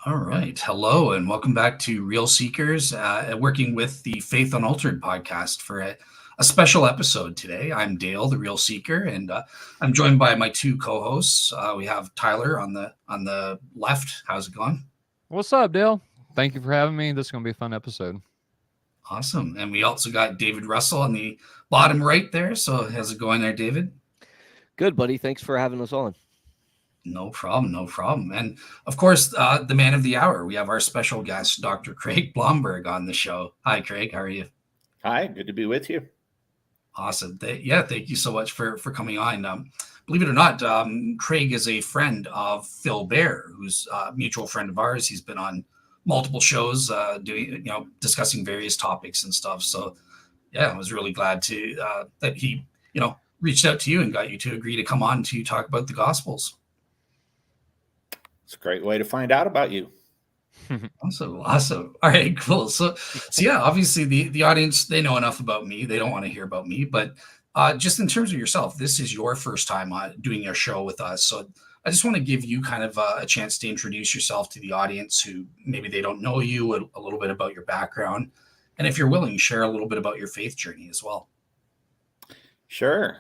All right. Hello, and welcome back to Real Seekers, working with the Faith Unaltered podcast for a special episode today. I'm Dale, the Real Seeker, and I'm joined by my two co-hosts. We have Tyler on the left. How's it going? What's up, Dale? Thank you for having me. This is going to be a fun episode. Awesome. And we also got David Russell on the bottom right there. So how's it going there, David? Good, buddy. Thanks for having us on. No problem, no problem. And of course, the man of the hour, we have our special guest, Dr. Craig Blomberg, on the show. Hi, Craig. How are you? Hi, good to be with you. Awesome. Thank you so much for coming on. Believe it or not, Craig is a friend of Phil Bair, who's a mutual friend of ours. He's been on multiple shows, discussing various topics and stuff. So, yeah, I was really glad to that he, reached out to you and got you to agree to come on to talk about the Gospels. It's a great way to find out about you. Awesome. All right, cool. So yeah, obviously the audience, they know enough about me. They don't want to hear about me, but just in terms of yourself, this is your first time doing your show with us. So I just want to give you kind of a chance to introduce yourself to the audience who maybe they don't know you, a little bit about your background. And if you're willing, share a little bit about your faith journey as well. Sure.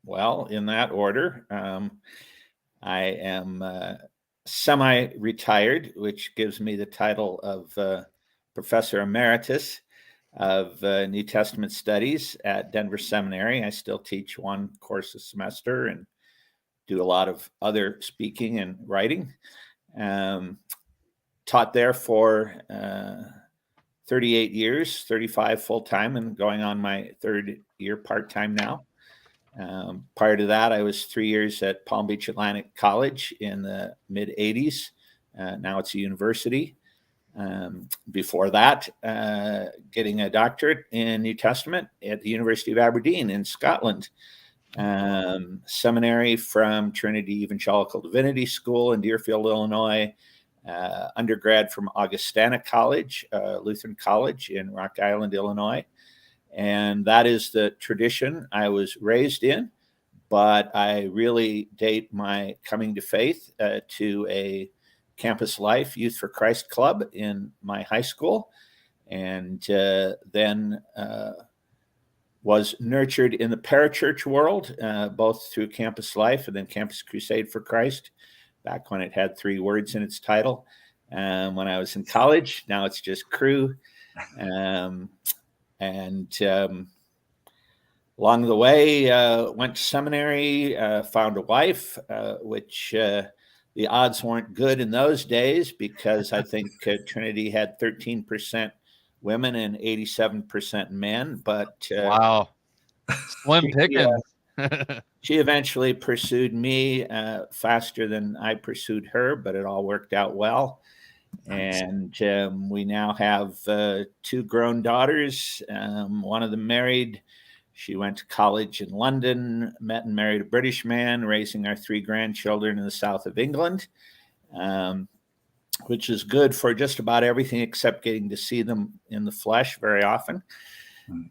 Well, in that order, I am semi-retired, which gives me the title of Professor Emeritus of New Testament Studies at Denver Seminary. I still teach one course a semester and do a lot of other speaking and writing. Taught there for 38 years, 35 full-time, and going on my third year part-time now. Prior to that, I was 3 years at Palm Beach Atlantic College in the mid-'80s. Now it's a university. Before that, getting a doctorate in New Testament at the University of Aberdeen in Scotland. Seminary from Trinity Evangelical Divinity School in Deerfield, Illinois. Undergrad from Augustana College, Lutheran College in Rock Island, Illinois. And that is the tradition I was raised in, but I really date my coming to faith to a campus life Youth for Christ club in my high school, and then was nurtured in the parachurch world, both through campus life and then Campus Crusade for Christ, back when it had 3 words in its title. When I was in college, now it's just Cru. And along the way, went to seminary, found a wife, which the odds weren't good in those days because I think Trinity had 13% women and 87% men. But Wow. Slim pickings. She eventually pursued me faster than I pursued her, but it all worked out well. And we now have 2 grown daughters, one of them married. She went to college in London, met and married a British man, raising our 3 grandchildren in the south of England, which is good for just about everything except getting to see them in the flesh very often.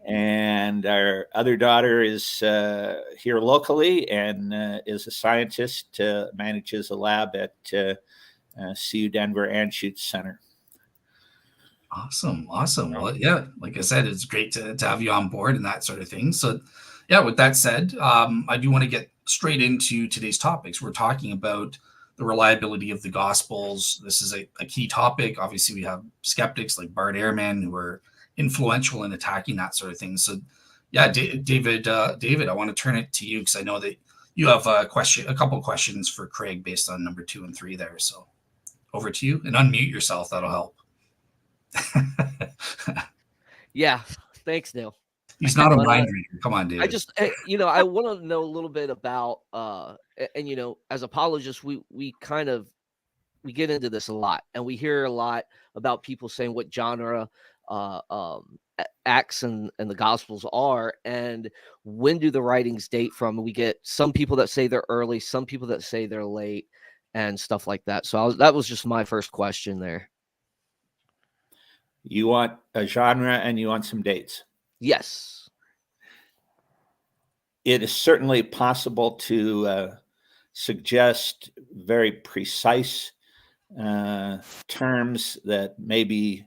And our other daughter is here locally and is a scientist, manages a lab at CU Denver Anschutz Center. Awesome. Well, yeah, like I said, it's great to have you on board and that sort of thing. So, yeah, with that said, I do want to get straight into today's topics. We're talking about the reliability of the Gospels. This is a key topic. Obviously, we have skeptics like Bart Ehrman who are influential in attacking that sort of thing. So, yeah, David, I want to turn it to you because I know that you have a couple questions for Craig based on number 2 and 3 there. So, over to you, and unmute yourself. That'll help. Yeah, thanks, Neil. He's not a mind reader. Come on, David. I just, I want to know a little bit about, as apologists, we get into this a lot, and we hear a lot about people saying what genre Acts and the Gospels are, and when do the writings date from. We get some people that say they're early, some people that say they're late, and stuff like that. So that was just my first question there. You want a genre and you want some dates? Yes. It is certainly possible to suggest very precise terms that maybe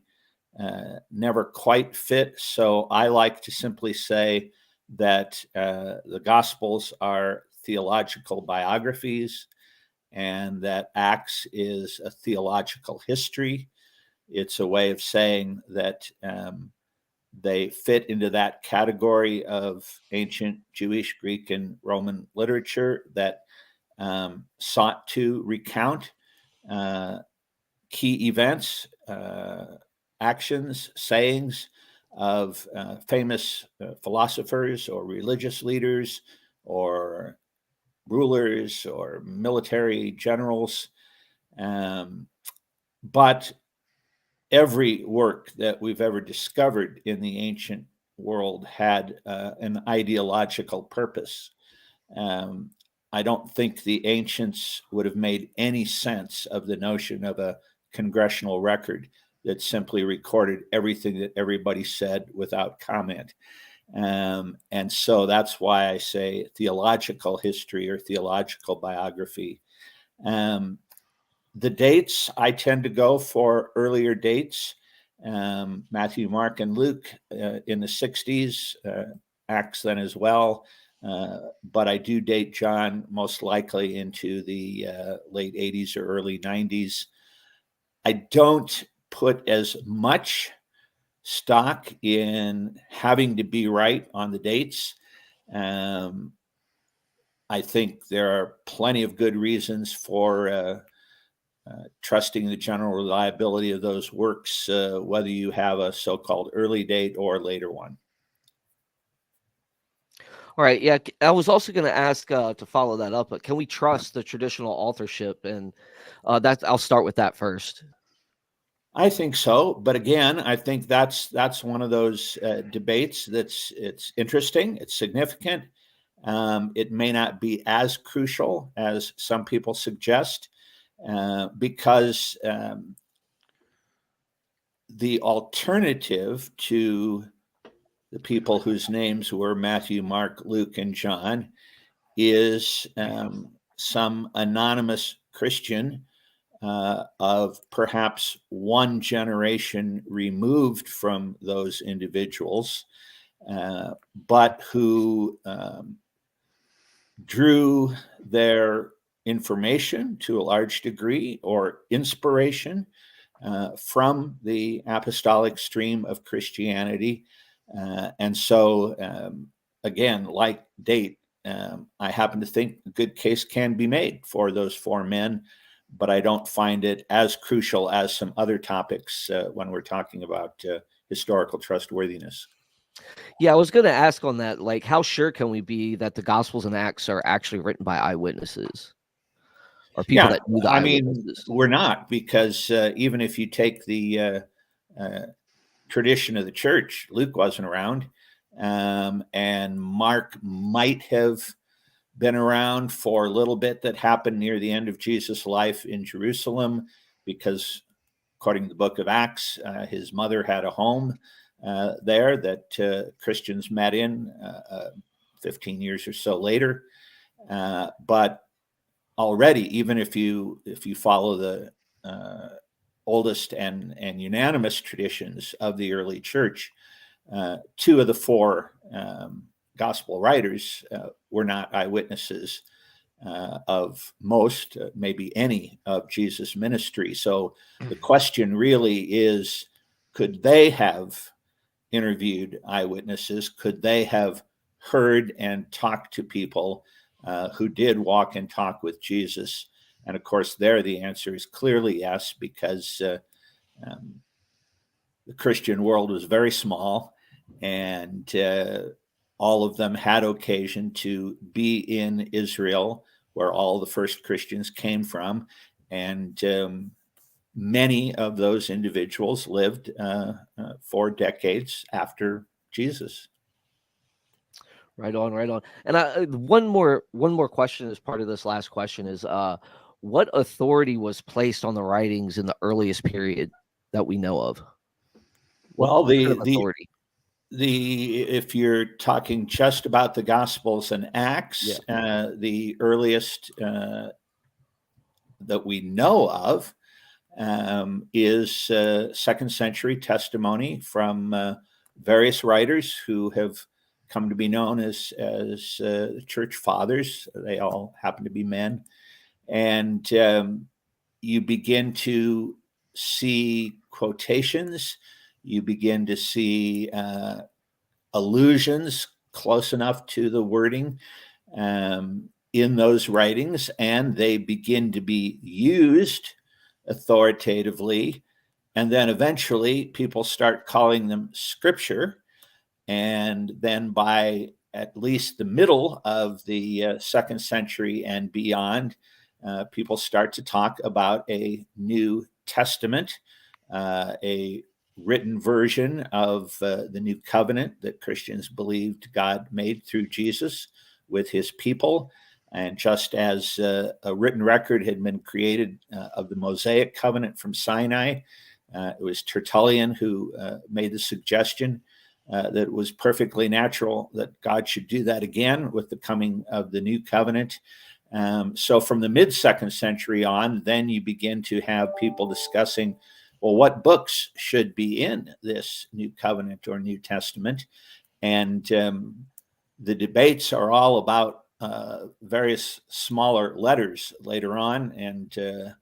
never quite fit. So I like to simply say that the Gospels are theological biographies, and that Acts is a theological history. It's a way of saying that they fit into that category of ancient Jewish, Greek, and Roman literature that sought to recount key events, actions, sayings of famous philosophers or religious leaders or rulers or military generals. But every work that we've ever discovered in the ancient world had an ideological purpose. I don't think the ancients would have made any sense of the notion of a congressional record that simply recorded everything that everybody said without comment. And so that's why I say theological history or theological biography. The dates, I tend to go for earlier dates. Matthew, Mark, and Luke in the 60s, Acts then as well. But I do date John most likely into the late 80s or early 90s. I don't put as much stock in having to be right on the dates. I think there are plenty of good reasons for trusting the general reliability of those works, whether you have a so-called early date or later one. All right. Yeah. I was also going to ask to follow that up, but can we trust the traditional authorship? And I'll start with that first. I think so, but again, I think that's one of those debates it's interesting, it's significant. It may not be as crucial as some people suggest, because the alternative to the people whose names were Matthew, Mark, Luke, and John is some anonymous Christian of perhaps one generation removed from those individuals, but who drew their information to a large degree or inspiration from the apostolic stream of Christianity. And so, again, like date, I happen to think a good case can be made for those four men, but I don't find it as crucial as some other topics when we're talking about historical trustworthiness. Yeah, I was going to ask on that, like, how sure can we be that the Gospels and Acts are actually written by eyewitnesses or people that knew the eyewitnesses? We're not, because even if you take the tradition of the church, Luke wasn't around, and Mark might have been around for a little bit that happened near the end of Jesus' life in Jerusalem, because according to the book of Acts, his mother had a home there that Christians met in 15 years or so later. But already, even if you follow the oldest and unanimous traditions of the early church, two of the four gospel writers were not eyewitnesses of most, maybe any, of Jesus' ministry. So the question really is, could they have interviewed eyewitnesses? Could they have heard and talked to people who did walk and talk with Jesus? And of course, there the answer is clearly yes, because the Christian world was very small, and all of them had occasion to be in Israel, where all the first Christians came from. And many of those individuals lived for decades after Jesus. Right on, right on. And one more question as part of this last question is, what authority was placed on the writings in the earliest period that we know of? Well, What kind of authority? If you're talking just about the Gospels and Acts, the earliest that we know of is second century testimony from various writers who have come to be known as church fathers. They all happen to be men. And you begin to see quotations, you begin to see allusions close enough to the wording in those writings, and they begin to be used authoritatively. And then eventually people start calling them scripture. And then by at least the middle of the second century and beyond, people start to talk about a New Testament, a written version of the New Covenant that Christians believed God made through Jesus with his people. And just as a written record had been created of the Mosaic covenant from Sinai, it was Tertullian who made the suggestion that it was perfectly natural that God should do that again with the coming of the new covenant. So from the mid-second century on, then you begin to have people discussing, well, what books should be in this new covenant or New Testament? And the debates are all about various smaller letters later on, and the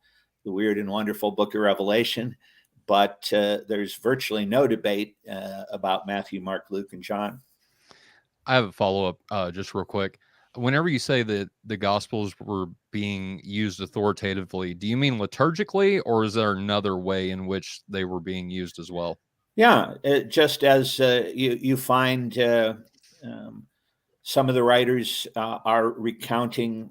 weird and wonderful book of Revelation. But there's virtually no debate about Matthew, Mark, Luke, and John. I have a follow-up just real quick. Whenever you say that the Gospels were being used authoritatively, do you mean liturgically, or is there another way in which they were being used as well? Yeah, just as you find some of the writers are recounting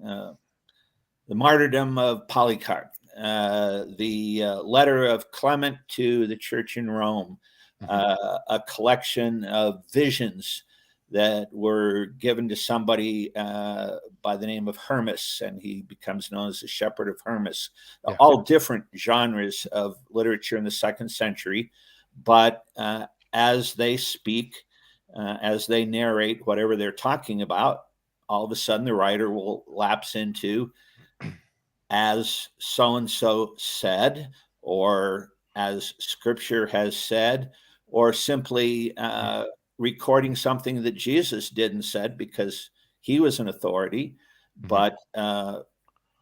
the martyrdom of Polycarp, the letter of Clement to the church in Rome, a collection of visions that were given to somebody by the name of Hermas, and he becomes known as the Shepherd of Hermas. Yeah. All different genres of literature in the second century, but as they speak, as they narrate whatever they're talking about, all of a sudden the writer will lapse into, as so-and-so said, or as scripture has said, or simply recording something that Jesus did and said because he was an authority, but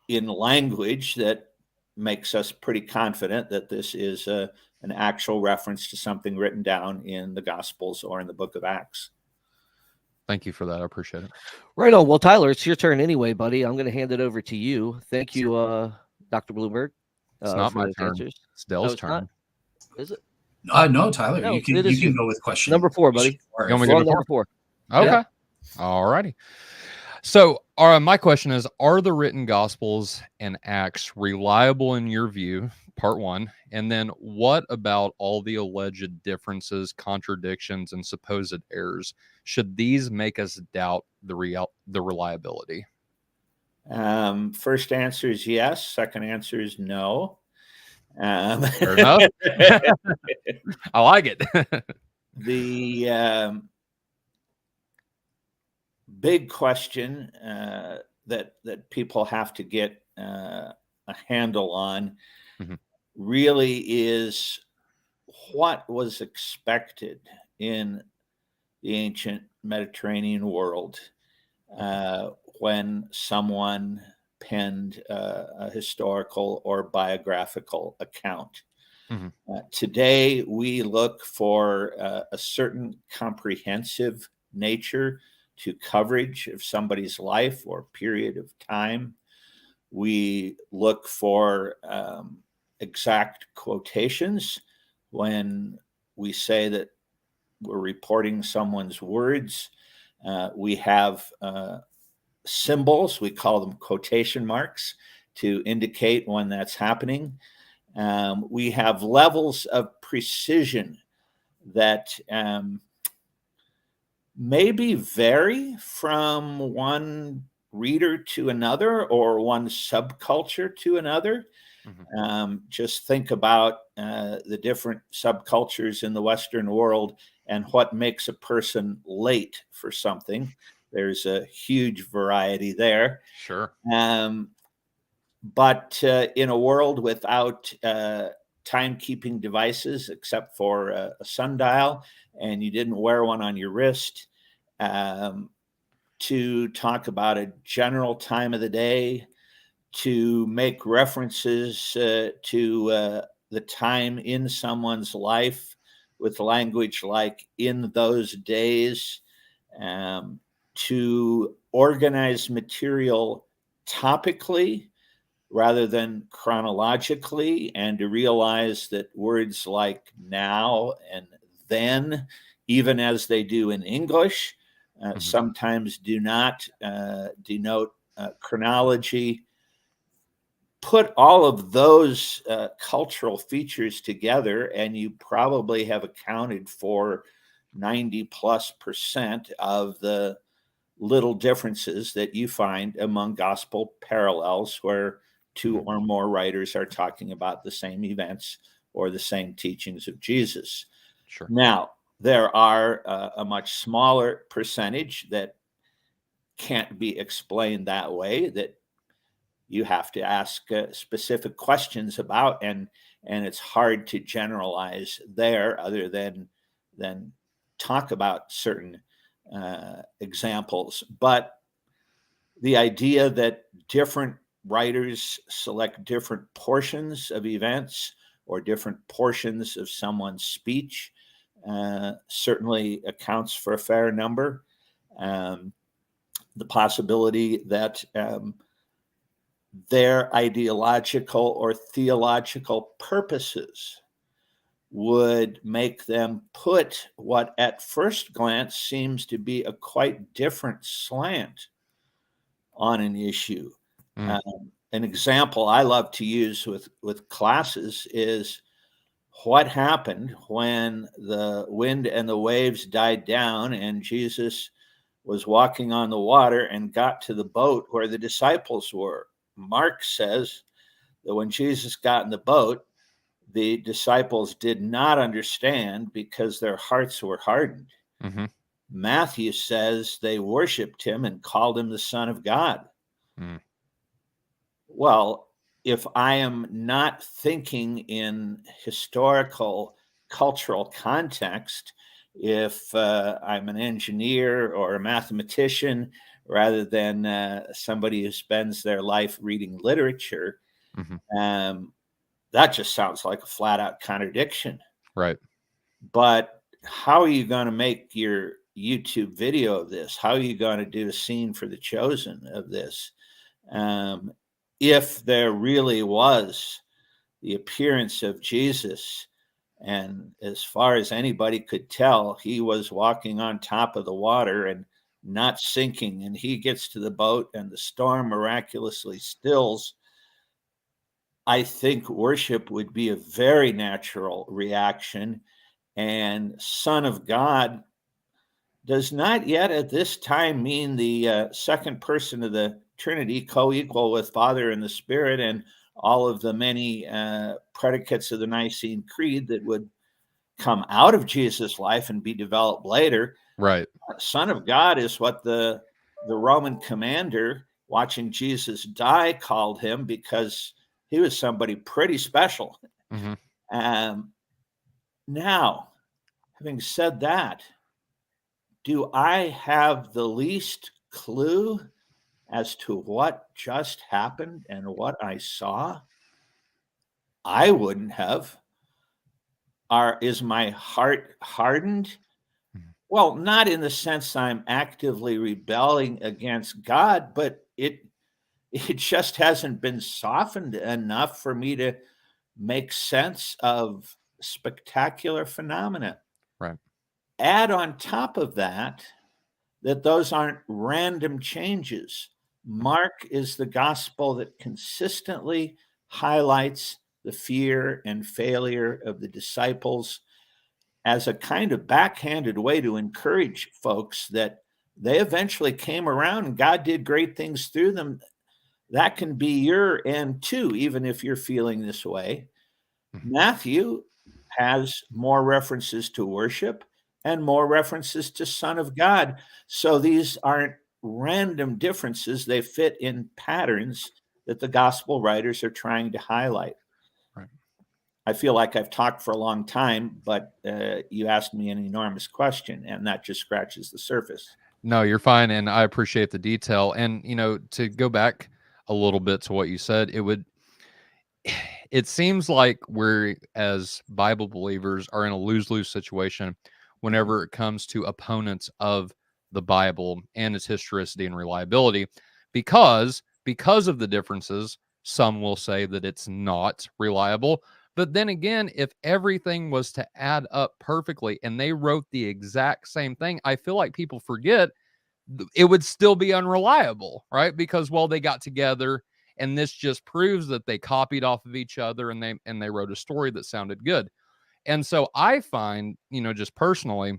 in language that makes us pretty confident that this is an actual reference to something written down in the Gospels or in the book of Acts. Thank you for that. I appreciate it. Right on. Well, Tyler, it's your turn anyway, buddy. I'm going to hand it over to you. Thank you, Dr. Blomberg. It's not my turn. Answers. It's Dell's turn. Not? Is it? No, Tyler. No, you can go with question number 4, buddy. You want me to go to number 4? Okay. Yeah. All righty. So my question is, are the written Gospels and Acts reliable in your view? Part 1. And then what about all the alleged differences, contradictions, and supposed errors? Should these make us doubt the reliability? First answer is yes. Second answer is no. Fair enough. I like it. The big question that people have to get a handle on really is what was expected in the ancient Mediterranean world when someone penned a historical or biographical account. Today, we look for a certain comprehensive nature to coverage of somebody's life or period of time. We look for exact quotations when we say that we're reporting someone's words. We have symbols, we call them quotation marks, to indicate when that's happening. We have levels of precision that maybe vary from one reader to another or one subculture to another. Just think about the different subcultures in the Western world and what makes a person late for something. There's a huge variety there. Sure. But in a world without timekeeping devices except for a sundial, and you didn't wear one on your wrist, to talk about a general time of the day, to make references to the time in someone's life with language like "in those days," to organize material topically rather than chronologically, and to realize that words like now and then, even as they do in English, sometimes do not denote chronology. Put all of those cultural features together, and you probably have accounted for 90+% of the little differences that you find among gospel parallels where two or more writers are talking about the same events or the same teachings of Jesus. Sure. Now, there are a much smaller percentage that can't be explained that way, that you have to ask specific questions about, and it's hard to generalize there other than talk about certain examples. But the idea that different writers select different portions of events or different portions of someone's speech certainly accounts for a fair number. The possibility that their ideological or theological purposes would make them put what at first glance seems to be a quite different slant on an issue. An example I love to use with classes is what happened when the wind and the waves died down and Jesus was walking on the water and got to the boat where the disciples were. Mark says that when Jesus got in the boat, the disciples did not understand because their hearts were hardened. Matthew says they worshiped him and called him the Son of God. Well, if I am not thinking in historical, cultural context, if I'm an engineer or a mathematician rather than somebody who spends their life reading literature, that just sounds like a flat out contradiction. Right. But how are you going to make your YouTube video of this? How are you going to do a scene for The Chosen of this? If there really was the appearance of Jesus, and as far as anybody could tell, he was walking on top of the water and not sinking, and he gets to the boat and the storm miraculously stills, I think worship would be a very natural reaction. And Son of God does not yet at this time mean the second person of the Trinity, co-equal with Father and the Spirit, and all of the many predicates of the Nicene Creed that would come out of Jesus' life and be developed later. Right. Son of God is what the Roman commander watching Jesus die called him, because he was somebody pretty special. Now, having said that, do I have the least clue as to what just happened and what I saw? I wouldn't have. Is my heart hardened? Well, not in the sense I'm actively rebelling against God, but it just hasn't been softened enough for me to make sense of spectacular phenomena. Right. Add on top of that those aren't random changes. Mark is the gospel that consistently highlights the fear and failure of the disciples as a kind of backhanded way to encourage folks that they eventually came around and God did great things through them. That can be your end too, even if you're feeling this way. Matthew has more references to worship and more references to Son of God. So these aren't random differences. They fit in patterns that the gospel writers are trying to highlight. Right. I feel like I've talked for a long time, but you asked me an enormous question, and that just scratches the surface. No, you're fine, and I appreciate the detail. And to go back a little bit to what you said, it seems like we're, as Bible believers, are in a lose-lose situation whenever it comes to opponents of the Bible and its historicity and reliability, because of the differences. Some will say that it's not reliable. But then again, if everything was to add up perfectly and they wrote the exact same thing, I feel like people forget it would still be unreliable, right? Because, well, they got together and this just proves that they copied off of each other and they wrote a story that sounded good. And so I find, just personally,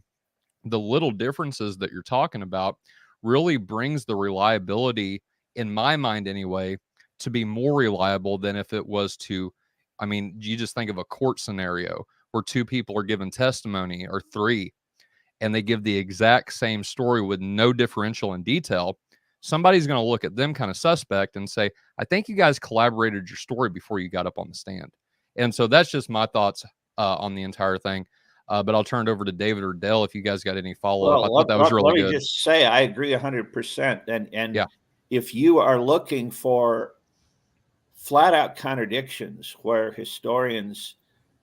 the little differences that you're talking about really brings the reliability, in my mind anyway, to be more reliable than if it was to, you just think of a court scenario where two people are given testimony, or three, and they give the exact same story with no differential in detail. Somebody's going to look at them kind of suspect and say, I think you guys collaborated your story before you got up on the stand. And so that's just my thoughts on the entire thing. But I'll turn it over to David or Dell if you guys got any follow-up. I thought that was really good. Let me just say, I agree 100%. And yeah, if you are looking for flat-out contradictions where historians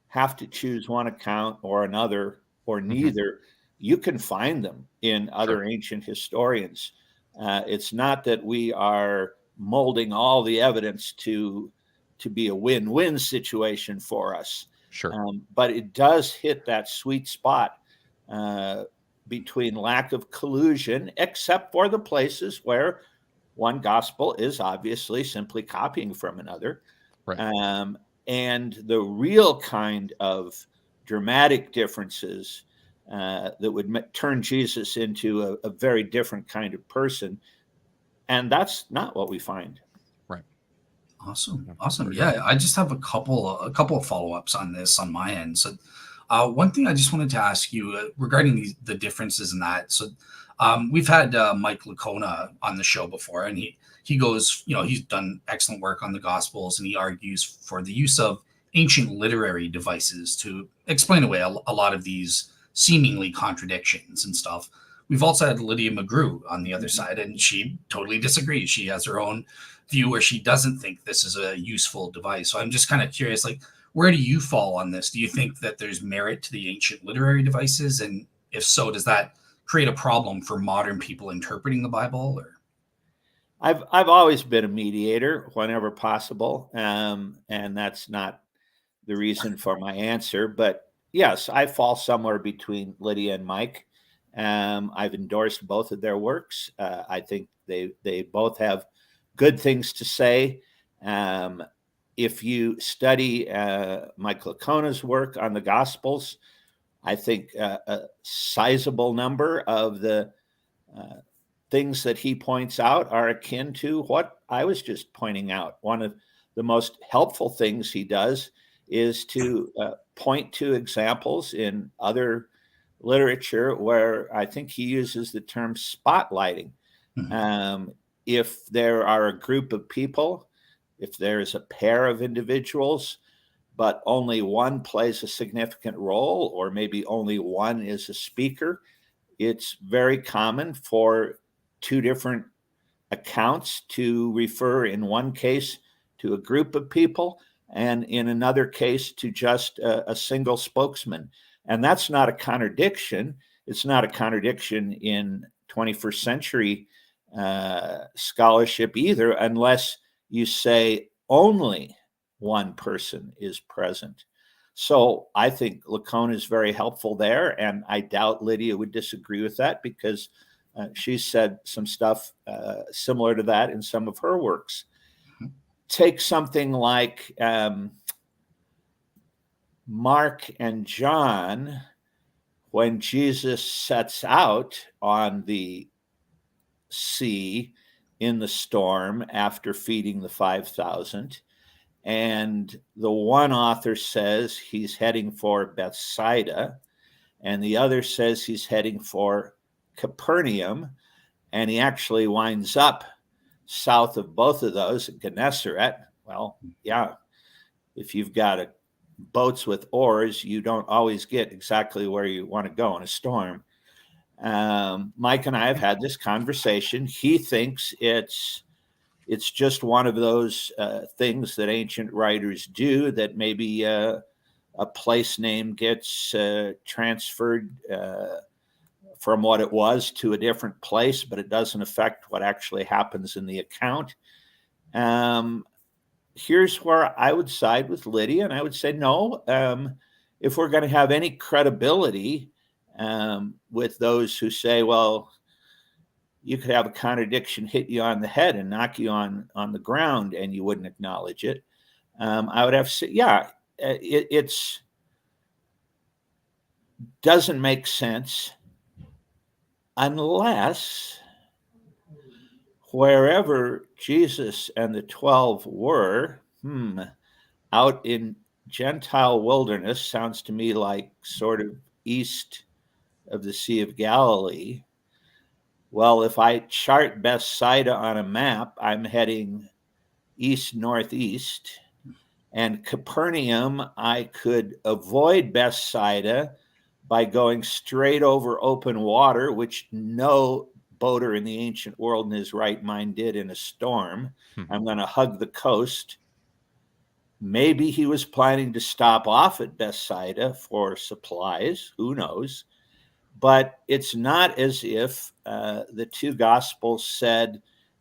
have to choose one account or another or neither, you can find them in other ancient historians. It's not that we are molding all the evidence to be a win-win situation for us. Sure. But it does hit that sweet spot between lack of collusion, except for the places where one gospel is obviously simply copying from another. Right. And the real kind of dramatic differences that would turn Jesus into a very different kind of person. And that's not what we find. Right. Awesome. Yeah, I just have a couple of follow-ups on this on my end. So one thing I just wanted to ask you regarding the differences in that. So we've had Mike Licona on the show before, and he goes, he's done excellent work on the Gospels, and he argues for the use of ancient literary devices to explain away a lot of these seemingly contradictions and stuff. We've also had Lydia McGrew on the other side, and she totally disagrees. She has her own view where she doesn't think this is a useful device. So I'm just kind of curious, like, where do you fall on this? Do you think that there's merit to the ancient literary devices? And if so, does that create a problem for modern people interpreting the Bible? Or I've always been a mediator whenever possible, and that's not the reason for my answer. But yes, I fall somewhere between Lydia and Mike. I've endorsed both of their works. I think they both have good things to say. If you study Mike Licona's work on the Gospels, I think a sizable number of the things that he points out are akin to what I was just pointing out. One of the most helpful things he does is to point to examples in other literature where I think he uses the term spotlighting. If there are a group of people, if there's a pair of individuals, but only one plays a significant role, or maybe only one is a speaker, it's very common for two different accounts to refer in one case to a group of people and in another case to just a single spokesman. And that's not a contradiction. It's not a contradiction in 21st century scholarship either, unless you say only one person is present. So I think Licona is very helpful there, and I doubt Lydia would disagree with that because she said some stuff similar to that in some of her works. Take something like Mark and John, when Jesus sets out on the sea in the storm after feeding the 5,000. And the one author says he's heading for Bethsaida, and the other says he's heading for Capernaum, and he actually winds up south of both of those at Gennesaret. Well, yeah, if you've got a boats with oars, you don't always get exactly where you want to go in a storm. Mike and I have had this conversation. He thinks it's just one of those things that ancient writers do, that maybe a place name gets transferred from what it was to a different place, but it doesn't affect what actually happens in the account. Here's where I would side with Lydia, and I would say no. If we're going to have any credibility with those who say, well, you could have a contradiction hit you on the head and knock you on the ground and you wouldn't acknowledge it, I would have to say, yeah, it's doesn't make sense unless wherever Jesus and the 12 were, out in Gentile wilderness, sounds to me like sort of east of the Sea of Galilee. Well, if I chart Bethsaida on a map, I'm heading east-northeast. And Capernaum, I could avoid Bethsaida by going straight over open water, which no boater in the ancient world in his right mind did in a storm. I'm going to hug the coast. Maybe he was planning to stop off at Bethsaida for supplies. Who knows? But it's not as if the two Gospels said,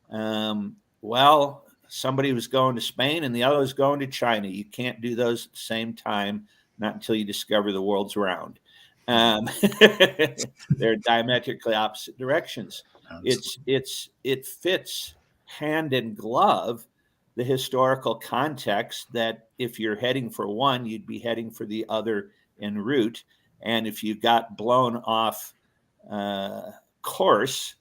well, somebody was going to Spain and the other was going to China. You can't do those at the same time, not until you discover the world's round. They're diametrically opposite directions. It fits hand in glove the historical context that if you're heading for one, you'd be heading for the other en route. And if you got blown off course,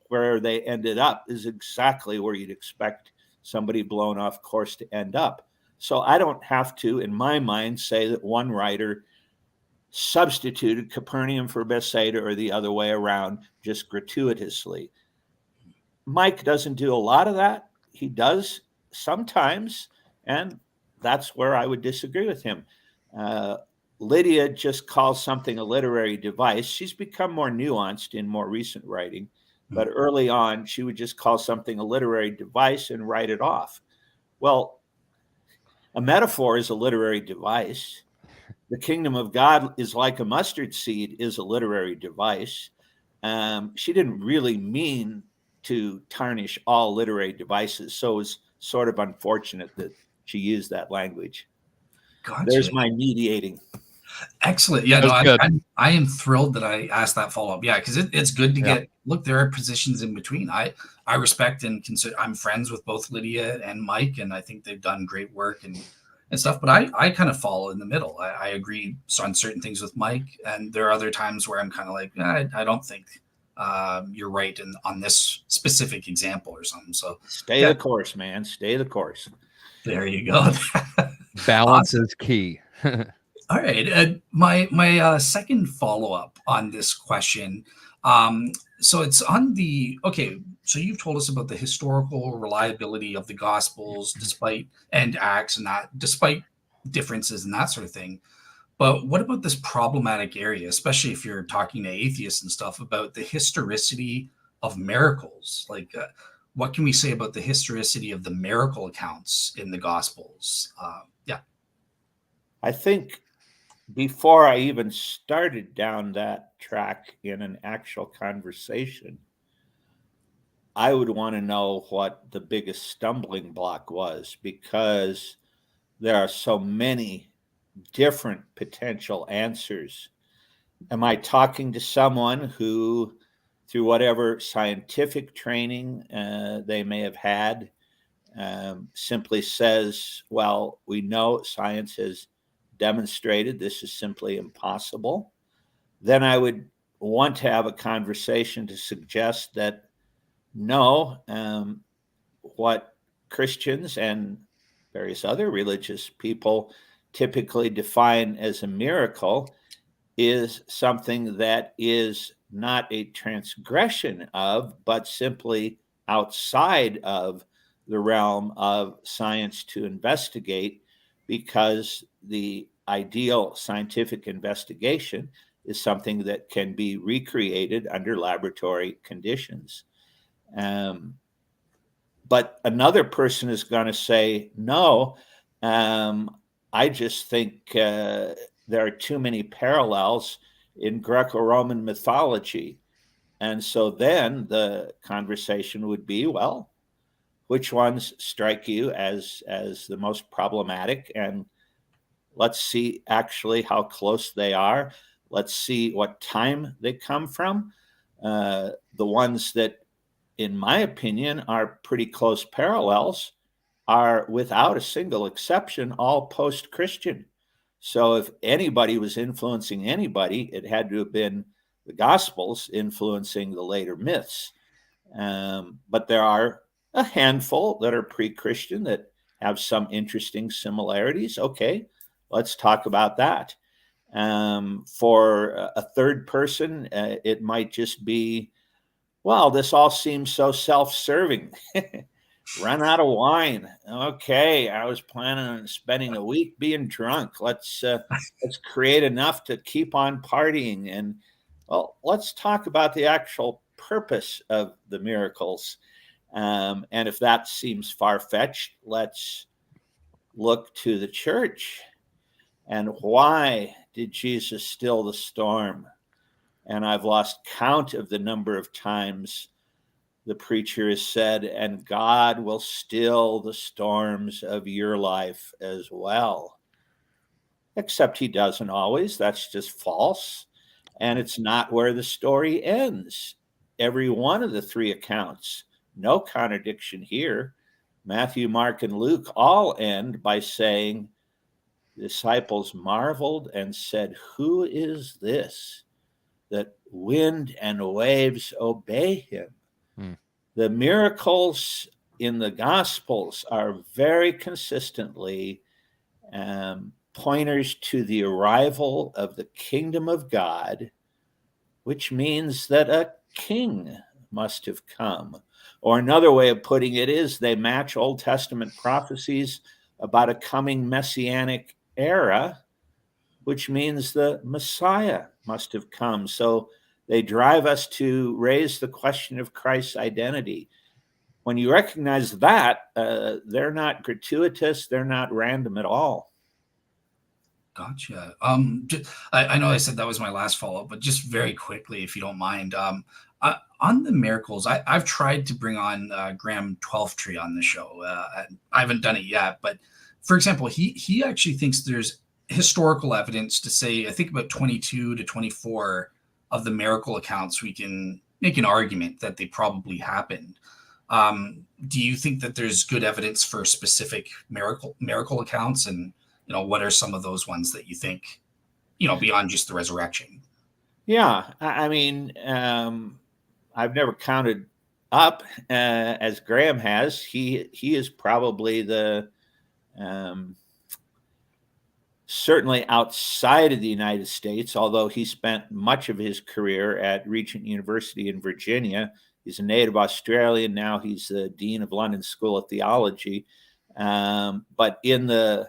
where they ended up is exactly where you'd expect somebody blown off course to end up. So I don't have to, in my mind, say that one writer substituted Capernaum for Bethsaida or the other way around just gratuitously. Mike doesn't do a lot of that. He does sometimes, and that's where I would disagree with him. Lydia just calls something a literary device. She's become more nuanced in more recent writing, but early on, she would just call something a literary device and write it off. Well, a metaphor is a literary device. The kingdom of God is like a mustard seed is a literary device. She didn't really mean to tarnish all literary devices, so it was sort of unfortunate that she used that language. Gotcha. There's my mediating. Excellent. Yeah, no, I am thrilled that I asked that follow-up. Yeah, because it's good to get, look, there are positions in between. I respect and consider, I'm friends with both Lydia and Mike, and I think they've done great work and stuff, but I kind of fall in the middle. I agree on certain things with Mike, and there are other times where I'm kind of like, I don't think you're right on this specific example or something. So stay the course, man. Stay the course. There you go. Balance is key. All right. My second follow-up on this question. So it's on the, okay, so you've told us about the historical reliability of the Gospels despite, and Acts and that, despite differences and that sort of thing. But what about this problematic area, especially if you're talking to atheists and stuff, about the historicity of miracles? Like, what can we say about the historicity of the miracle accounts in the Gospels? Yeah. I think before I even started down that track in an actual conversation, I would want to know what the biggest stumbling block was, because there are so many different potential answers. Am I talking to someone who, through whatever scientific training they may have had, simply says, well, we know science has demonstrated this is simply impossible? Then I would want to have a conversation to suggest that no, what Christians and various other religious people typically define as a miracle is something that is not a transgression of, but simply outside of the realm of science to investigate, because the ideal scientific investigation is something that can be recreated under laboratory conditions. But another person is going to say, no, I just think there are too many parallels in Greco-Roman mythology. And so then the conversation would be, well, which ones strike you as the most problematic? And let's see actually how close they are. Let's see what time they come from. The ones that, in my opinion, are pretty close parallels are, without a single exception, all post-Christian. So if anybody was influencing anybody, it had to have been the Gospels influencing the later myths. But there are a handful that are pre-Christian that have some interesting similarities. Okay, let's talk about that. For a third person, it might just be, well, this all seems so self-serving. Run out of wine. Okay, I was planning on spending a week being drunk. Let's create enough to keep on partying. And well, let's talk about the actual purpose of the miracles. And if that seems far-fetched, let's look to the church. And why did Jesus still the storm? And I've lost count of the number of times the preacher has said, and God will still the storms of your life as well. Except he doesn't always. That's just false. And it's not where the story ends. Every one of the three accounts, no contradiction here. Matthew, Mark, and Luke all end by saying, the disciples marveled and said, who is this that wind and waves obey him? The miracles in the Gospels are very consistently pointers to the arrival of the kingdom of God, which means that a king must have come. Or another way of putting it is they match Old Testament prophecies about a coming messianic era, which means the Messiah must have come. So they drive us to raise the question of Christ's identity. When you recognize that, they're not gratuitous, they're not random at all. Gotcha. I know I said that was my last follow-up, but just very quickly, if you don't mind, on the miracles, I've tried to bring on Graham Twelftree on the show. I haven't done it yet, but for example, he actually thinks there's historical evidence to say, I think about 22 to 24 of the miracle accounts, we can make an argument that they probably happened. Do you think that there's good evidence for specific miracle accounts? And, what are some of those ones that you think, beyond just the resurrection? Yeah, I mean, I've never counted up as Graham has. He is probably the certainly outside of the United States, although he spent much of his career at Regent University in Virginia. He's a native Australian. Now he's the Dean of London School of Theology. But in the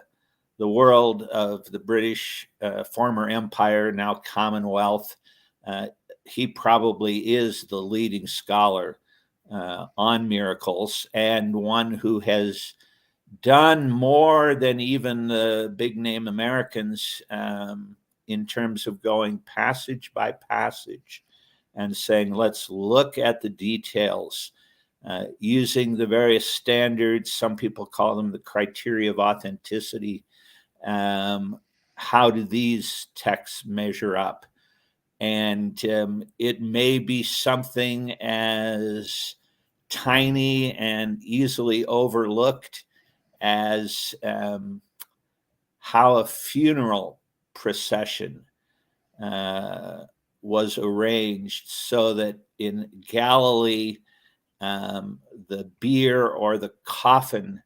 world of the British former empire, now Commonwealth, he probably is the leading scholar on miracles, and one who has done more than even the big name Americans in terms of going passage by passage and saying, let's look at the details, using the various standards. Some people call them the criteria of authenticity. How do these texts measure up? And it may be something as tiny and easily overlooked as how a funeral procession was arranged so that in Galilee, the bier or the coffin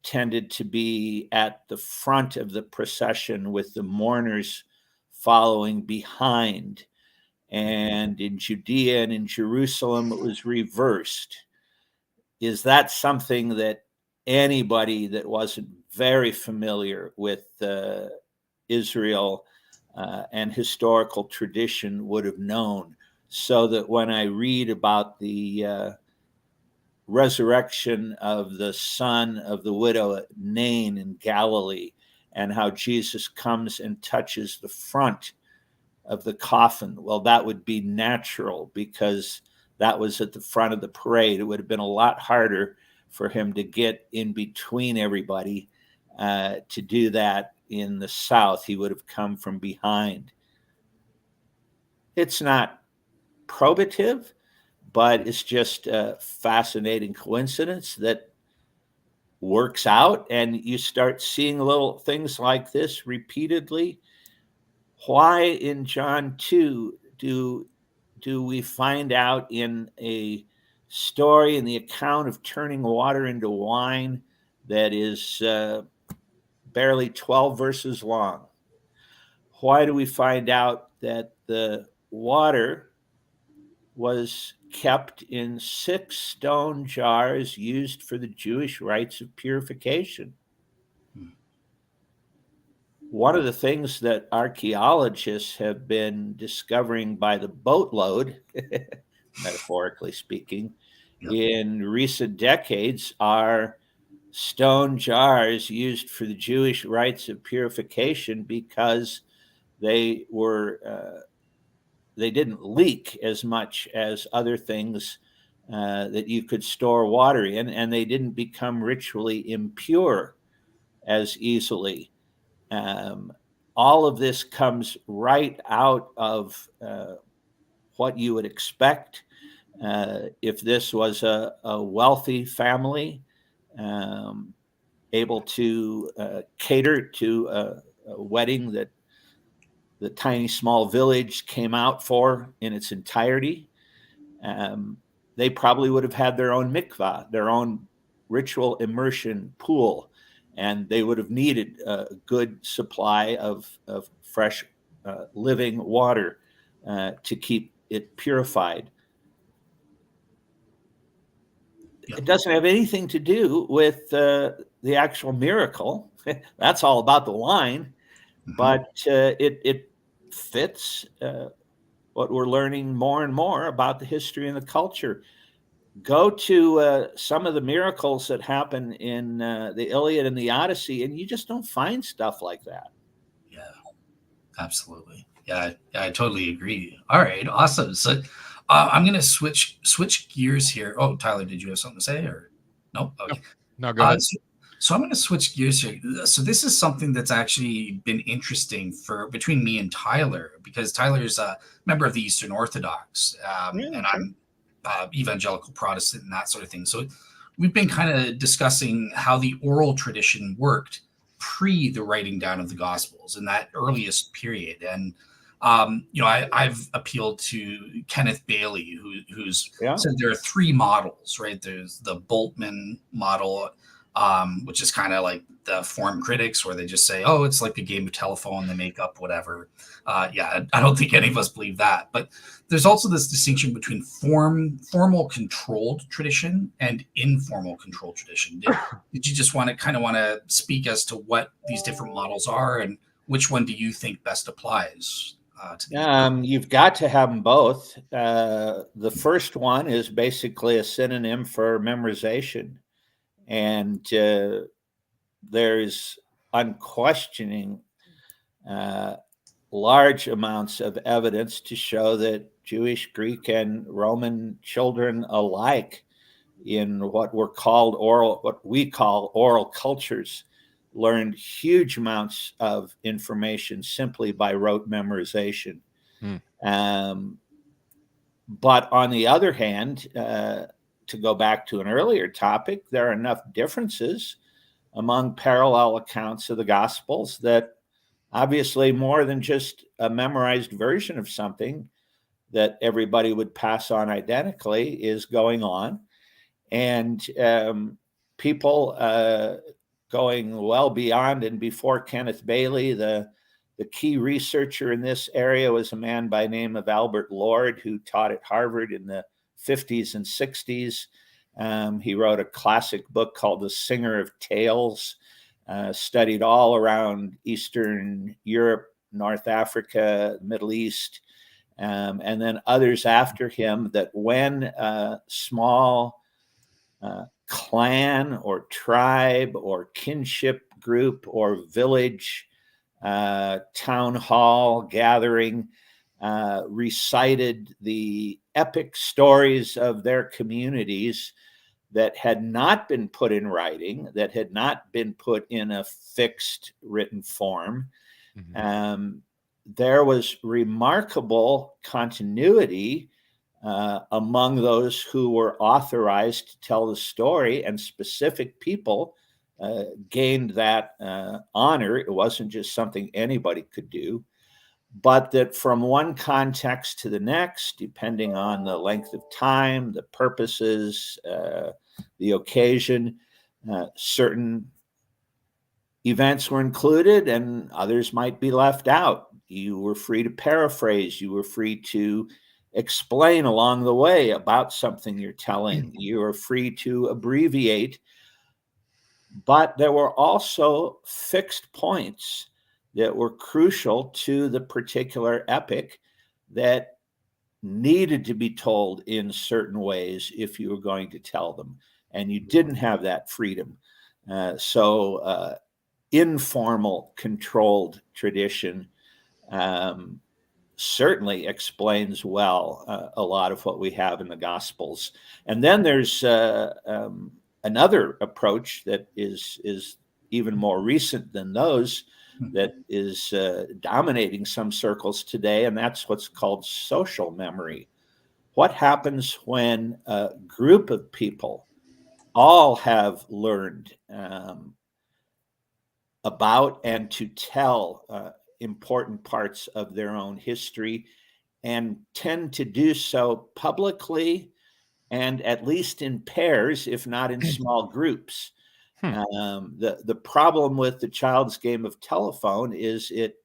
tended to be at the front of the procession with the mourners following behind. And in Judea and in Jerusalem, it was reversed. Is that something that anybody that wasn't very familiar with Israel and historical tradition would have known, so that when I read about the resurrection of the son of the widow at Nain in Galilee, and how Jesus comes and touches the front of the coffin, well, that would be natural because that was at the front of the parade. It would have been a lot harder for him to get in between everybody to do that in the South. He would have come from behind. It's not probative, but it's just a fascinating coincidence that works out, and you start seeing little things like this repeatedly. Why in John 2 do we find out in a story, in the account of turning water into wine, that is barely 12 verses long? Why do we find out that the water was kept in 6 stone jars used for the Jewish rites of purification? One of the things that archaeologists have been discovering by the boatload, metaphorically speaking, in recent decades are stone jars used for the Jewish rites of purification, because they didn't leak as much as other things that you could store water in, and they didn't become ritually impure as easily. All of this comes right out of what you would expect if this was a wealthy family able to cater to a wedding that the tiny small village came out for in its entirety. They probably would have had their own mikvah, their own ritual immersion pool, and they would have needed a good supply of fresh living water to keep it purified. It doesn't have anything to do with the actual miracle. That's all about the wine, but it fits what we're learning more and more about the history and the culture. Go to some of the miracles that happen in the Iliad and the Odyssey, and you just don't find stuff like that. Yeah, absolutely. Yeah, I totally agree. All right, awesome. So I'm going to switch gears here. Oh, Tyler, did you have something to say, or no? Okay. No, go ahead. So I'm going to switch gears here. So this is something that's actually been interesting for between me and Tyler, because Tyler's a member of the Eastern Orthodox, and I'm evangelical Protestant and that sort of thing. So we've been kind of discussing how the oral tradition worked pre the writing down of the Gospels in that earliest period. And I've appealed to Kenneth Bailey, who's said there are 3 models, right? There's the Boltman model, which is kind of like the form critics, where they just say, oh, it's like a game of telephone, they make up whatever. I don't think any of us believe that. But there's also this distinction between formal controlled tradition and informal controlled tradition. Did you just want to speak as to what these different models are, and which one do you think best applies to these? You've got to have them both. The first one is basically a synonym for memorization. And there's unquestioning large amounts of evidence to show that Jewish, Greek, and Roman children alike, in what we call oral cultures, learned huge amounts of information simply by rote memorization. But on the other hand, to go back to an earlier topic, there are enough differences among parallel accounts of the Gospels that obviously more than just a memorized version of something that everybody would pass on identically is going on. And people going well beyond and before Kenneth Bailey, the key researcher in this area was a man by the name of Albert Lord, who taught at Harvard in the 50s and 60s. He wrote a classic book called The Singer of Tales, studied all around Eastern Europe, North Africa, Middle East, and then others after him, that when a small clan or tribe or kinship group or village town hall gathering recited the epic stories of their communities that had not been put in writing, that had not been put in a fixed written form, there was remarkable continuity among those who were authorized to tell the story, and specific people gained that honor. It wasn't just something anybody could do, but that from one context to the next, depending on the length of time, the purposes, the occasion, certain events were included and others might be left out. You were free to paraphrase. You were free to explain along the way about something you're telling. You were free to abbreviate. But there were also fixed points that were crucial to the particular epic that needed to be told in certain ways if you were going to tell them. And you didn't have that freedom. So informal, controlled tradition certainly explains well a lot of what we have in the Gospels. And then there's another approach that is even more recent than those, that is dominating some circles today, and that's what's called social memory. What happens when a group of people all have learned about and to tell important parts of their own history, and tend to do so publicly and at least in pairs, if not in small groups. The problem with the child's game of telephone is it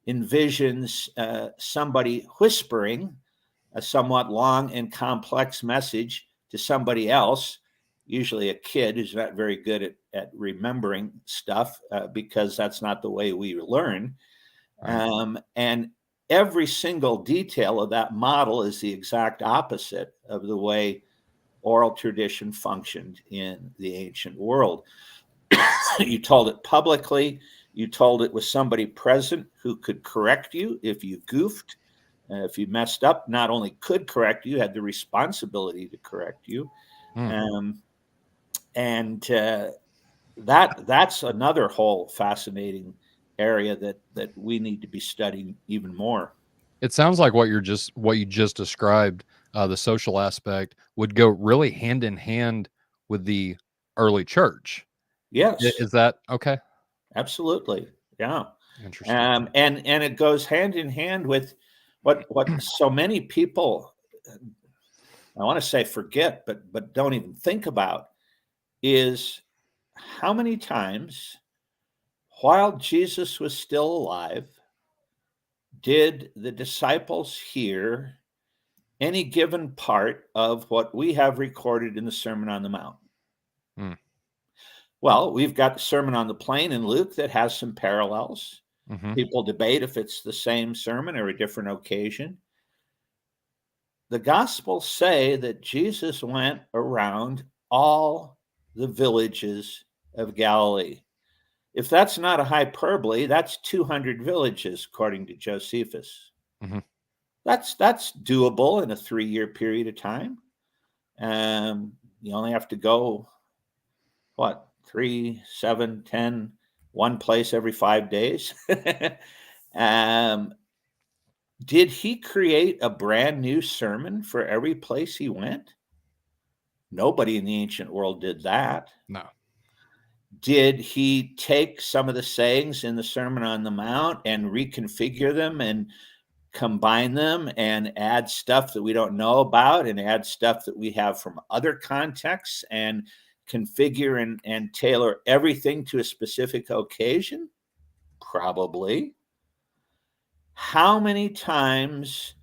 envisions somebody whispering a somewhat long and complex message to somebody else, usually a kid who's not very good at remembering stuff, because that's not the way we learn. And every single detail of that model is the exact opposite of the way oral tradition functioned in the ancient world. You told it publicly. You told it with somebody present who could correct you if you goofed. If you messed up, not only could correct you, had the responsibility to correct you. That's another whole fascinating area that we need to be studying even more. It sounds like what you just described, the social aspect, would go really hand in hand with the early church. Yes. Is that okay? Absolutely. Yeah. Interesting. And it goes hand in hand with what so many people, I want to say forget, but don't even think about, is how many times while Jesus was still alive did the disciples hear any given part of what we have recorded in the Sermon on the Mount? Well, we've got the Sermon on the Plain in Luke that has some parallels. People debate if it's the same sermon or a different occasion. The Gospels say that Jesus went around all the villages of Galilee. If that's not a hyperbole, that's 200 villages, according to Josephus. That's doable in a 3-year period of time. You only have to go, 3, 7, 10, one place every 5 days. Did he create a brand new sermon for every place he went? Nobody in the ancient world did that. No. Did he take some of the sayings in the Sermon on the Mount and reconfigure them and combine them and add stuff that we don't know about and add stuff that we have from other contexts and configure and tailor everything to a specific occasion? Probably. How many times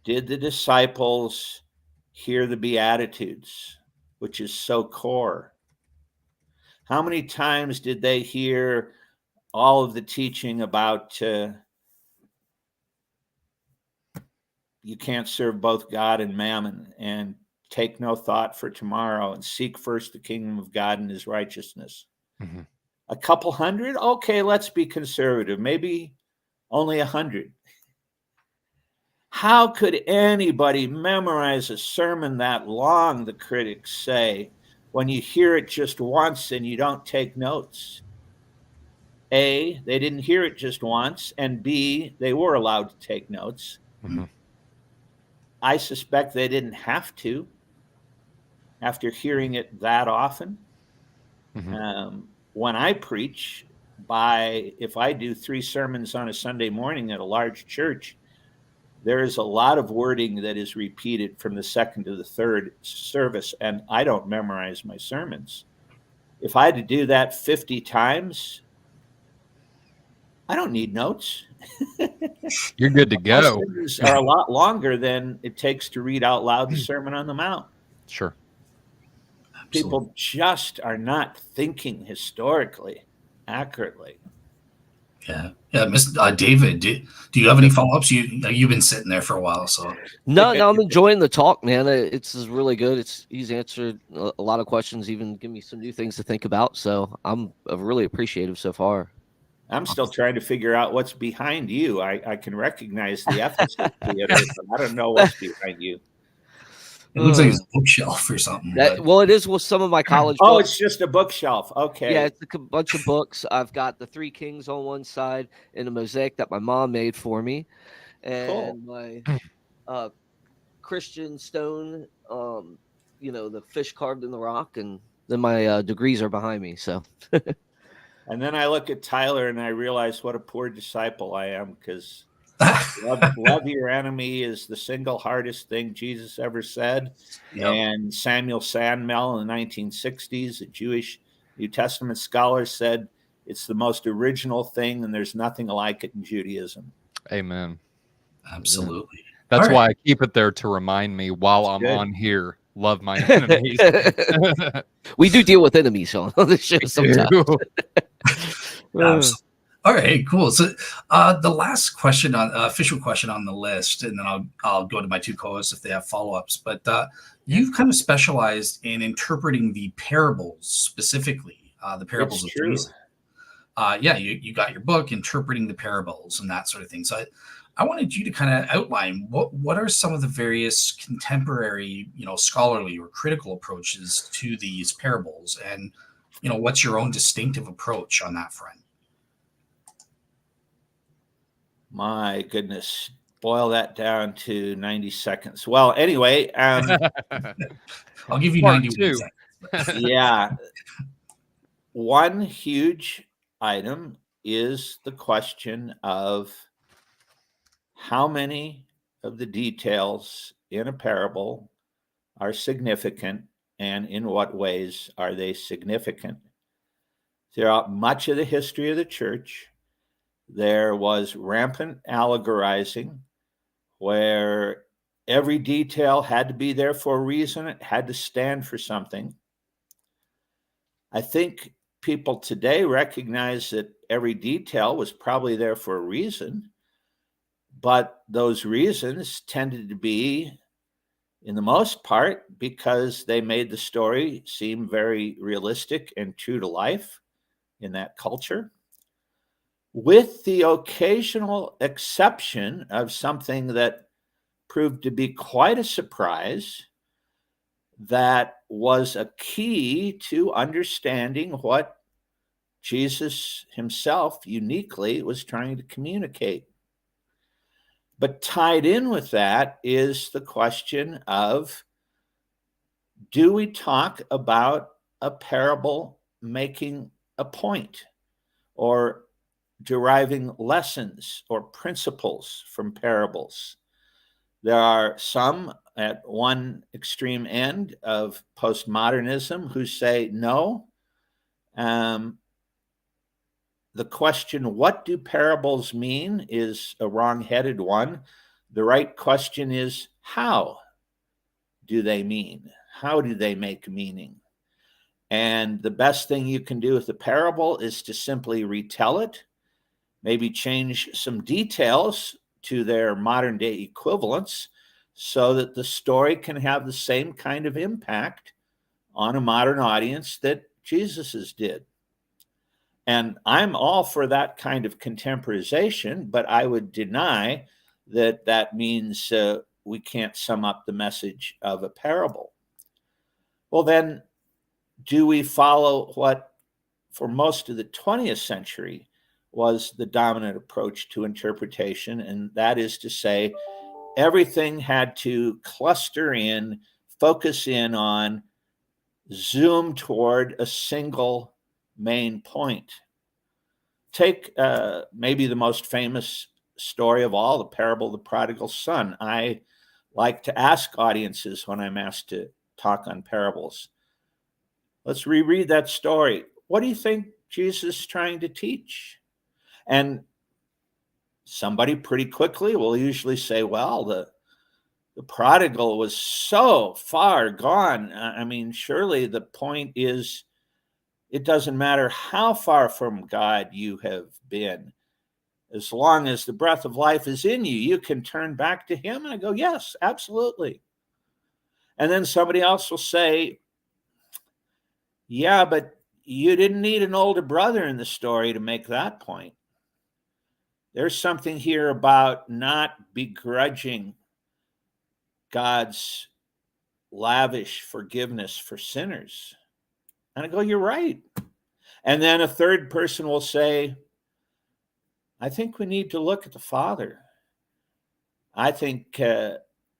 did the disciples hear the Beatitudes, which is so core? How many times did they hear all of the teaching about you can't serve both God and mammon, and take no thought for tomorrow, and seek first the kingdom of God and his righteousness? Mm-hmm. A couple hundred? Okay, let's be conservative. Maybe only 100. How could anybody memorize a sermon that long, the critics say, when you hear it just once and you don't take notes? A, they didn't hear it just once, and B, they were allowed to take notes. Mm-hmm. I suspect they didn't have to after hearing it that often. Mm-hmm. When I preach, if I do 3 sermons on a Sunday morning at a large church, there is a lot of wording that is repeated from the second to the third service, and I don't memorize my sermons. If I had to do that 50 times, I don't need notes. You're good to Most go. sermons are a lot longer than it takes to read out loud the Sermon on the Mount. Sure. People just are not thinking historically accurately. Yeah. Miss David, do you have any follow-ups? You've been sitting there for a while, so. No, I'm enjoying the talk, man. It's really good. He's answered a lot of questions, even give me some new things to think about. So I'm really appreciative so far. I'm still trying to figure out what's behind you. I can recognize the Ephesus theater, but I don't know what's behind you. It looks like it's a bookshelf or something. Well, it is with some of my college Oh, books. it's just a bookshelf. Okay. Yeah, it's a bunch of books. I've got the 3 Kings on one side and a mosaic that my mom made for me, and my Christian stone, the fish carved in the rock, and then my degrees are behind me. So. And then I look at Tyler and I realize what a poor disciple I am, because love your enemy is the single hardest thing Jesus ever said. Yep. And Samuel Sandmel in the 1960s, a Jewish New Testament scholar, said it's the most original thing and there's nothing like it in Judaism. Amen. Absolutely. That's why I keep it there to remind me while I'm on here. Love my enemies. We do deal with enemies on the show sometimes. All right, cool. So the last question, official question on the list, and then I'll go to my 2 co-hosts if they have follow-ups. But you've kind of specialized in interpreting the parables specifically, the parables of Jesus. You got your book, Interpreting the Parables, and that sort of thing. So I wanted you to kind of outline what are some of the various contemporary, scholarly or critical approaches to these parables, and what's your own distinctive approach on that front? My goodness, boil that down to 90 seconds. Well, anyway, I'll give you 91 seconds. Yeah. One huge item is the question of how many of the details in a parable are significant, and in what ways are they significant. Throughout much of the history of the church, there was rampant allegorizing, where every detail had to be there for a reason. It had to stand for something. I think people today recognize that every detail was probably there for a reason, but those reasons tended to be, in the most part, because they made the story seem very realistic and true to life in that culture, with the occasional exception of something that proved to be quite a surprise, that was a key to understanding what Jesus himself uniquely was trying to communicate. But tied in with that is the question of, do we talk about a parable making a point or deriving lessons or principles from parables? There are some at one extreme end of postmodernism who say no. The question, what do parables mean, is a wrong-headed one. The right question is, how do they mean? How do they make meaning? And the best thing you can do with the parable is to simply retell it, maybe change some details to their modern day equivalents so that the story can have the same kind of impact on a modern audience that Jesus's did. And I'm all for that kind of contemporization, but I would deny that that means we can't sum up the message of a parable. Well, then, do we follow what, for most of the 20th century, was the dominant approach to interpretation? And that is to say, everything had to cluster in, focus in on, zoom toward a single main point. Take maybe the most famous story of all, the parable of the prodigal son. I like to ask audiences when I'm asked to talk on parables, let's reread that story. What do you think Jesus is trying to teach? And somebody pretty quickly will usually say, well, the prodigal was so far gone. I mean, surely the point is, it doesn't matter how far from God you have been. As long as the breath of life is in you, you can turn back to him. And I go, yes, absolutely. And then somebody else will say, yeah, but you didn't need an older brother in the story to make that point. There's something here about not begrudging God's lavish forgiveness for sinners. And I go, you're right. And then a third person will say, I think we need to look at the Father. I think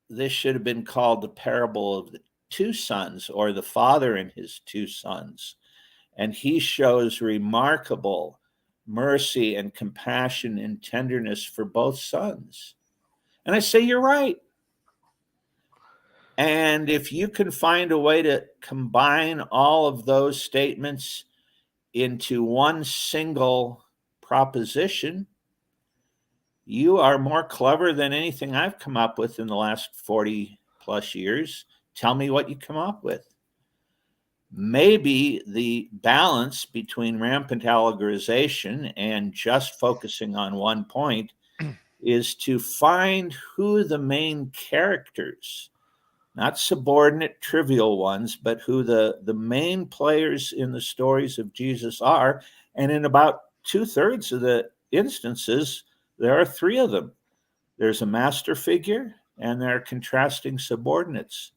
this should have been called the parable of the two sons, or the father and his two sons. And he shows remarkable mercy and compassion and tenderness for both sons. And I say, you're right. And if you can find a way to combine all of those statements into one single proposition, you are more clever than anything I've come up with in the last 40 plus years. Tell me what you come up with. Maybe the balance between rampant allegorization and just focusing on one point is to find who the main characters, not subordinate, trivial ones, but who the main players in the stories of Jesus are. And in about 2/3 of the instances, there are three of them. There's a master figure, and there are contrasting subordinates.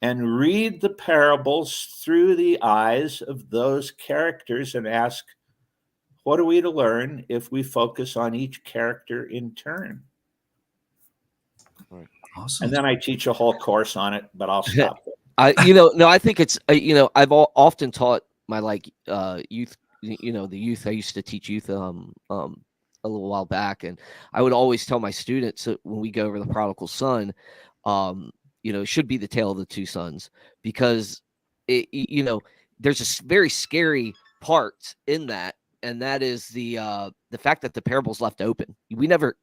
And read the parables through the eyes of those characters and ask, what are we to learn if we focus on each character in turn? Awesome. And then I teach a whole course on it, but I'll stop there. I think it's, I've often taught my youth, the youth. I used to teach youth a little while back, and I would always tell my students that when we go over the prodigal son, it should be the tale of the two sons, because there's a very scary part in that, and that is the fact that the parable's left open. We never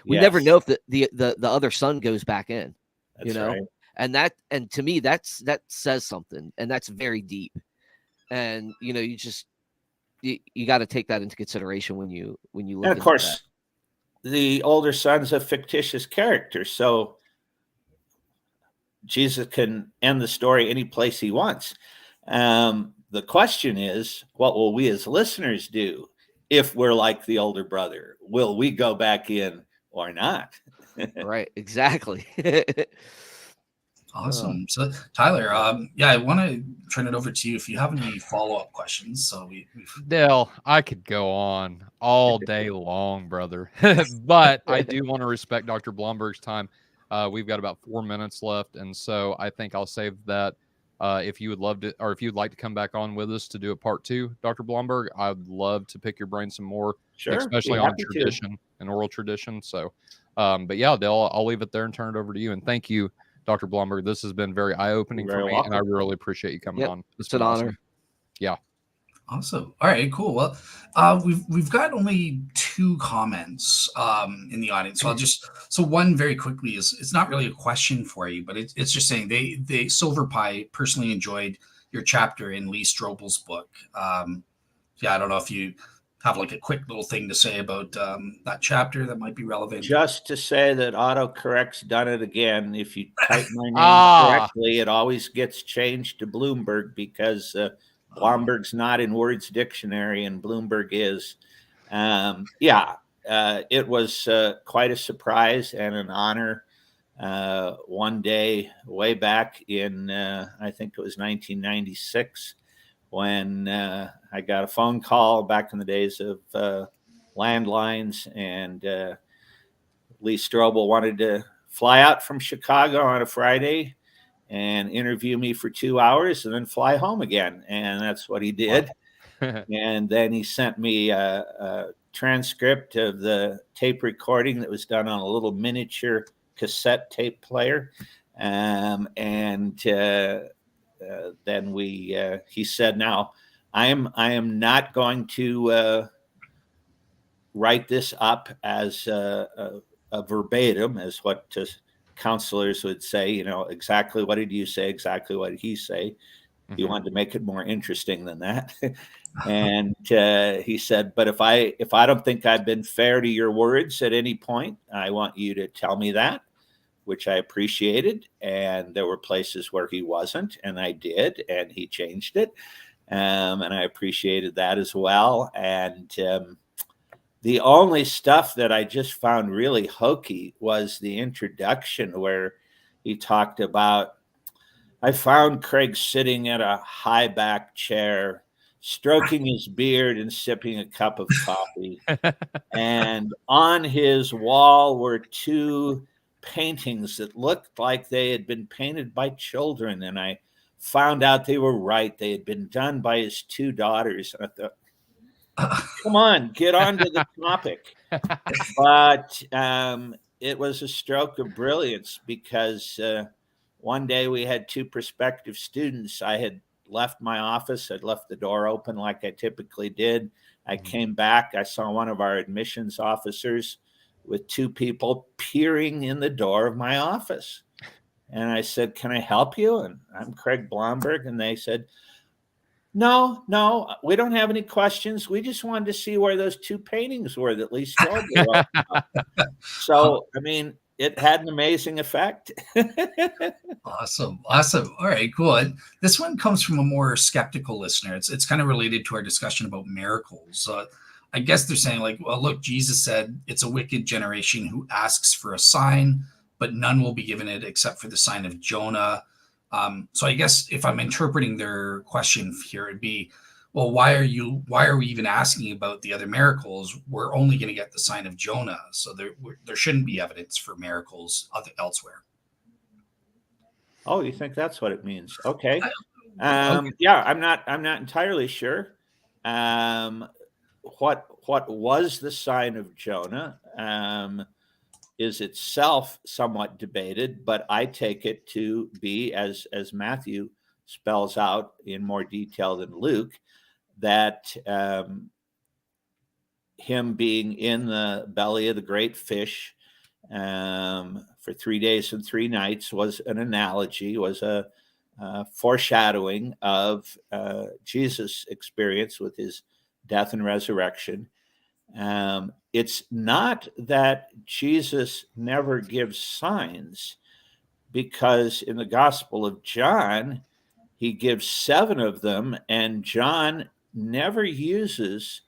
never know if the other son goes back in. That's right. And to me, that says something, and that's very deep. And you got to take that into consideration when you look. And of course, the older son's a fictitious character, so Jesus can end the story any place he wants. The question is, what will we as listeners do if we're like the older brother? Will we go back in or not? Right, exactly. Awesome. So, Tyler, I want to turn it over to you if you have any follow-up questions. So Dale, I could go on all day long, brother, but I do want to respect Dr. Blomberg's time. We've got about 4 minutes left, and so I think I'll save that. If you would love to, or if you'd like to come back on with us to do a part 2, Dr. Blomberg, I'd love to pick your brain some more, sure, especially on tradition and oral tradition. So, but yeah, Dale, I'll leave it there and turn it over to you. And thank you, Dr. Blomberg. This has been very eye-opening for me, and I really appreciate you coming on. It's an honor. Awesome. Yeah. Awesome. All right, cool. Well, we've got only 2 comments in the audience. So one very quickly is, it's not really a question for you, but it's just saying they Silver Pie personally enjoyed your chapter in Lee Strobel's book. Yeah, I don't know if you have like a quick little thing to say about that chapter that might be relevant. Just to say that autocorrect's done it again. If you type my name Ah. correctly, it always gets changed to Blomberg because Blomberg's not in Word's dictionary and Blomberg is. It was quite a surprise and an honor. One day, way back in, I think it was 1996, when I got a phone call back in the days of landlines, and Lee Strobel wanted to fly out from Chicago on a Friday and interview me for 2 hours and then fly home again. And that's what he did. And then he sent me a transcript of the tape recording that was done on a little miniature cassette tape player. Then he said, now I am not going to write this up as a verbatim, as what counselors would say, exactly what did you say, exactly what did he say. He wanted to make it more interesting than that. And he said, but if I don't think I've been fair to your words at any point, I want you to tell me that, which I appreciated. And there were places where he wasn't, and I did, and he changed it. And I appreciated that as well. And the only stuff that I just found really hokey was the introduction, where he talked about, I found Craig sitting at a high back chair, stroking his beard and sipping a cup of coffee. And on his wall were 2 paintings that looked like they had been painted by children. And I found out they were right. They had been done by his 2 daughters. And I thought, come on, get on to the topic. But it was a stroke of brilliance, because one day we had 2 prospective students. I had left my office. I'd left the door open like I typically did. I came back. I saw one of our admissions officers with 2 people peering in the door of my office. And I said, can I help you? And I'm Craig Blomberg. And they said, no, we don't have any questions. We just wanted to see where those 2 paintings were that Lee Strobel wrote about. So, I mean, it had an amazing effect. Awesome. All right, cool. And this one comes from a more skeptical listener. It's kind of related to our discussion about miracles. I guess they're saying, like, well, look, Jesus said it's a wicked generation who asks for a sign, but none will be given it except for the sign of Jonah. So I guess if I'm interpreting their question here, it'd be, well, why are we even asking about the other miracles? We're only going to get the sign of Jonah. So there shouldn't be evidence for miracles elsewhere. Oh, you think that's what it means? Okay. Okay. Yeah, I'm not entirely sure. What was the sign of Jonah is itself somewhat debated, but I take it to be, as Matthew spells out in more detail than Luke, that him being in the belly of the great fish for 3 days and 3 nights was an analogy, was a foreshadowing of Jesus' experience with his death and resurrection. It's not that Jesus never gives signs, because in the Gospel of John, he gives 7 of them, and John never uses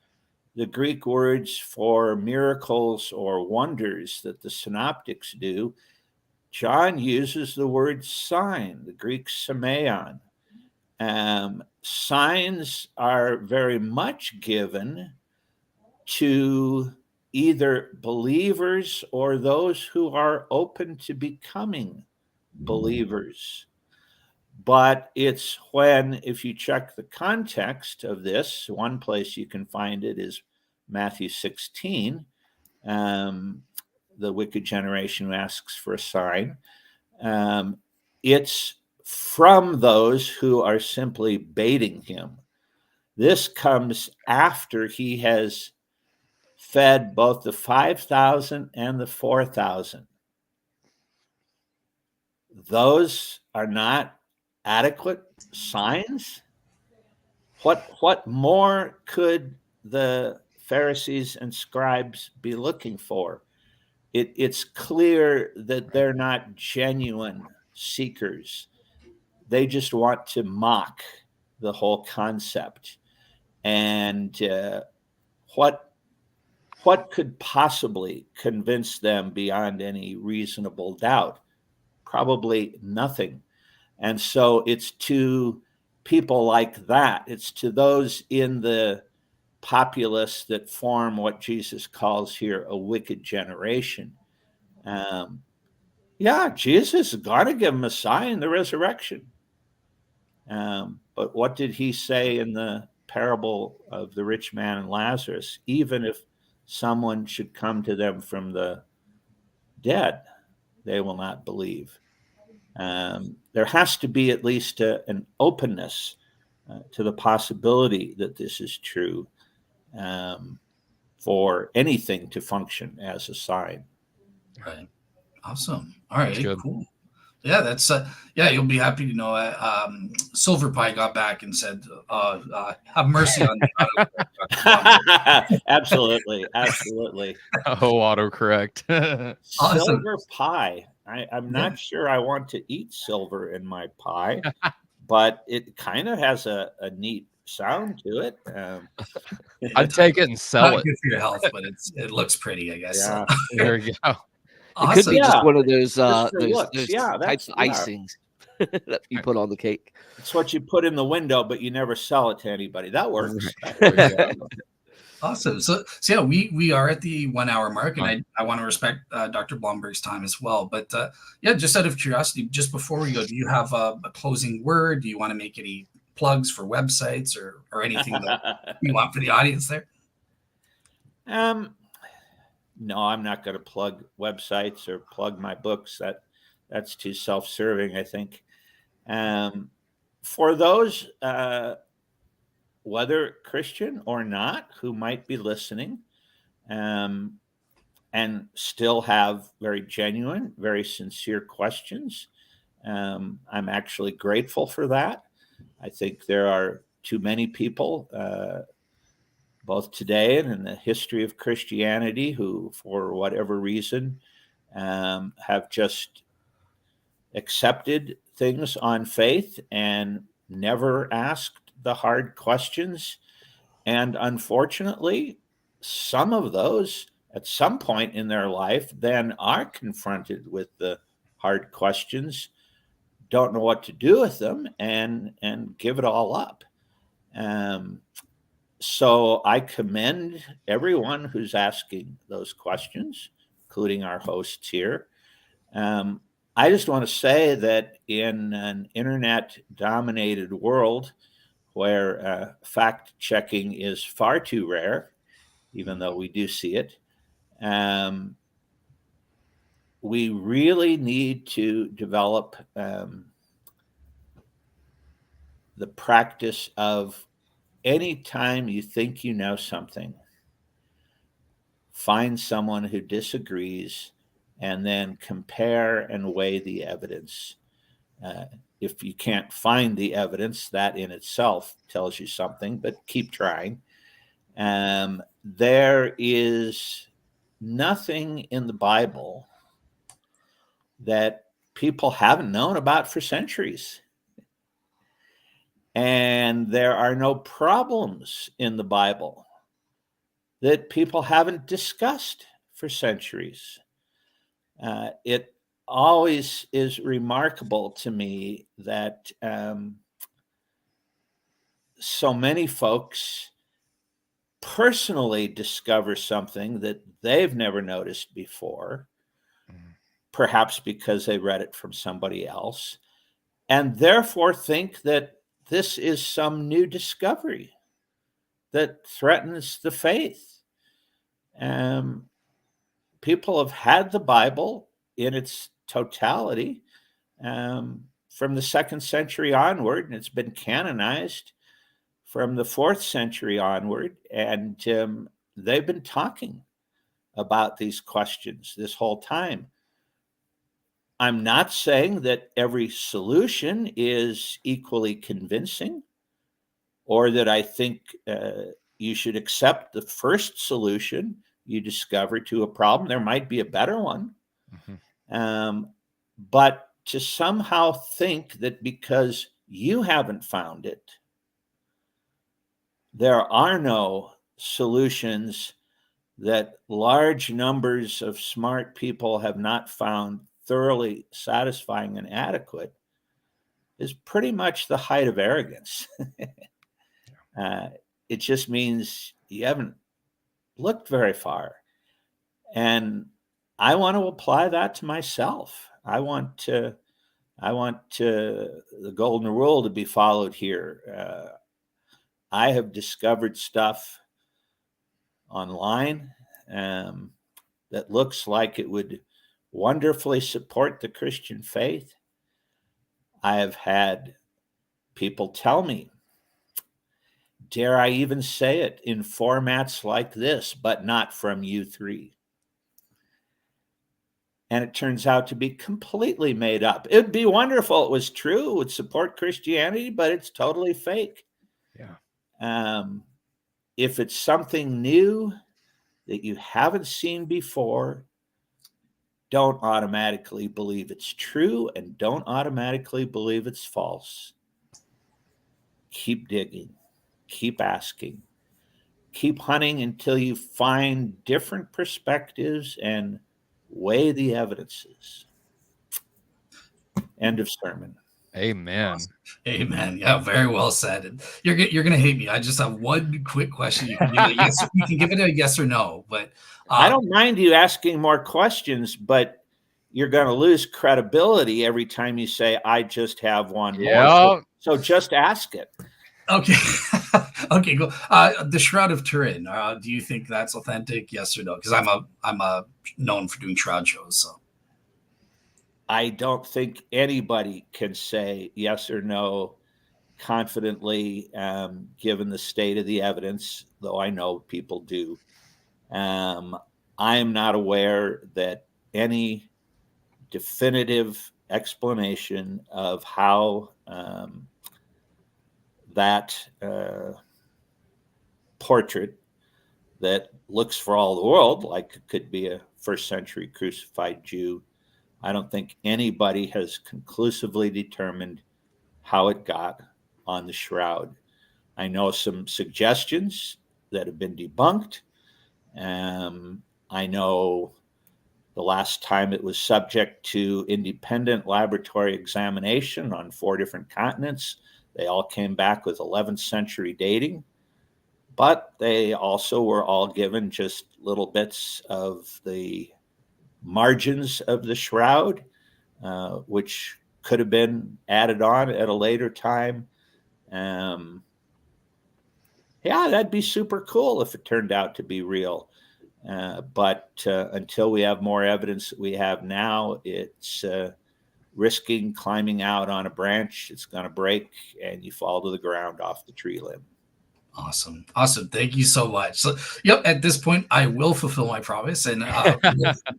the Greek words for miracles or wonders that the synoptics do. John uses the word sign, the Greek semeion. Signs are very much given to either believers or those who are open to becoming believers. But it's when, if you check the context of this, one place you can find it is Matthew 16, the wicked generation who asks for a sign. It's from those who are simply baiting him. This comes after he has fed both the 5,000 and the 4,000. Those are not adequate signs? What more could the Pharisees and scribes be looking for? It's clear that they're not genuine seekers. They just want to mock the whole concept. And what could possibly convince them beyond any reasonable doubt? Probably nothing. And so it's to people like that, it's to those in the populace that form what Jesus calls here a wicked generation. Yeah, Jesus is going to give them a sign, the resurrection. But what did he say in the parable of the rich man and Lazarus? Even if someone should come to them from the dead, they will not believe. There has to be at least an openness to the possibility that this is true for anything to function as a sign. Right. Awesome. All right. That's good. Cool. Yeah, that's yeah. You'll be happy to know. Silver Pie got back and said, "Have mercy on me." Absolutely, absolutely. Oh, autocorrect. Awesome. Silver pie. I'm not sure I want to eat silver in my pie, but it kind of has a neat sound to it. I'd take it and sell Not it. good for your health, but it looks pretty, I guess. Yeah. There you go. It could be Yeah. just one of those Just for those looks. Yeah, types of icings that you put on the cake. It's what you put in the window, but you never sell it to anybody. That works. Awesome. So yeah, we are at the 1 hour mark, and I want to respect Dr. Blomberg's time as well. But yeah, just out of curiosity, just before we go, do you have a closing word? Do you want to make any plugs for websites or anything that you want for the audience there? No, I'm not going to plug websites or plug my books. That's too self-serving, I think. For those, whether Christian or not, who might be listening, and still have very genuine, very sincere questions, I'm actually grateful for that. I think there are too many people, both today and in the history of Christianity, who, for whatever reason, have just accepted things on faith and never asked the hard questions. And unfortunately, some of those at some point in their life then are confronted with the hard questions, don't know what to do with them, and give it all up. So I commend everyone who's asking those questions, including our hosts here. I just want to say that in an internet-dominated world where fact-checking is far too rare, even though we do see it, we really need to develop the practice of anytime you think you know something, find someone who disagrees and then compare and weigh the evidence. If you can't find the evidence, that in itself tells you something, but keep trying. There is nothing in the Bible that people haven't known about for centuries. And there are no problems in the Bible that people haven't discussed for centuries. It always is remarkable to me that so many folks personally discover something that they've never noticed before, perhaps because they read it from somebody else, and therefore think that this is some new discovery that threatens the faith. People have had the Bible in its totality from the 2nd century onward, and it's been canonized from the 4th century onward, and they've been talking about these questions this whole time. I'm not saying that every solution is equally convincing, or that I think you should accept the first solution you discover to a problem. There might be a better one. But to somehow think that because you haven't found it, there are no solutions that large numbers of smart people have not found thoroughly satisfying and adequate is pretty much the height of arrogance. It just means you haven't looked very far. And I want to apply that to myself. I want the golden rule to be followed here. I have discovered stuff online that looks like it would wonderfully support the Christian faith. I have had people tell me, dare I even say it, in formats like this, but not from you three. And it turns out to be completely made up. It'd be wonderful if it was true, it would support Christianity, but it's totally fake. Yeah. If it's something new that you haven't seen before, don't automatically believe it's true and don't automatically believe it's false. Keep digging, keep asking, keep hunting until you find different perspectives and weigh the evidences. End of sermon. Amen. Awesome. Amen. Yeah, very well said. And you're gonna hate me. I just have one quick question. You can give it a yes. You can give it a yes or no. But I don't mind you asking more questions, but you're going to lose credibility every time you say, "I just have one more." So just ask it. Okay. Okay. Cool. The Shroud of Turin. Do you think that's authentic? Yes or no? Because I'm known for doing shroud shows. So I don't think anybody can say yes or no confidently, given the state of the evidence, though I know people do. I am not aware that any definitive explanation of how that portrait that looks for all the world like it could be a first century crucified Jew, I don't think anybody has conclusively determined how it got on the shroud. I know some suggestions that have been debunked. I know the last time it was subject to independent laboratory examination on 4 different continents, they all came back with 11th century dating, but they also were all given just little bits of the margins of the shroud, which could have been added on at a later time. Yeah, that'd be super cool if it turned out to be real. But until we have more evidence that we have now, it's risking climbing out on a branch. It's going to break and you fall to the ground off the tree limb. Awesome. Thank you so much. So, yep, at this point, I will fulfill my promise and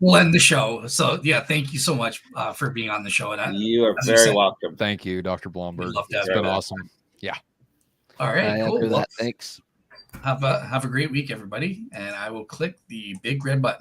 we'll end the show. So, yeah, thank you so much for being on the show. And you are very welcome. Thank you, Dr. Blomberg. It's been awesome. Yeah. All right, cool. Well, thanks. Have a great week, everybody. And I will click the big red button.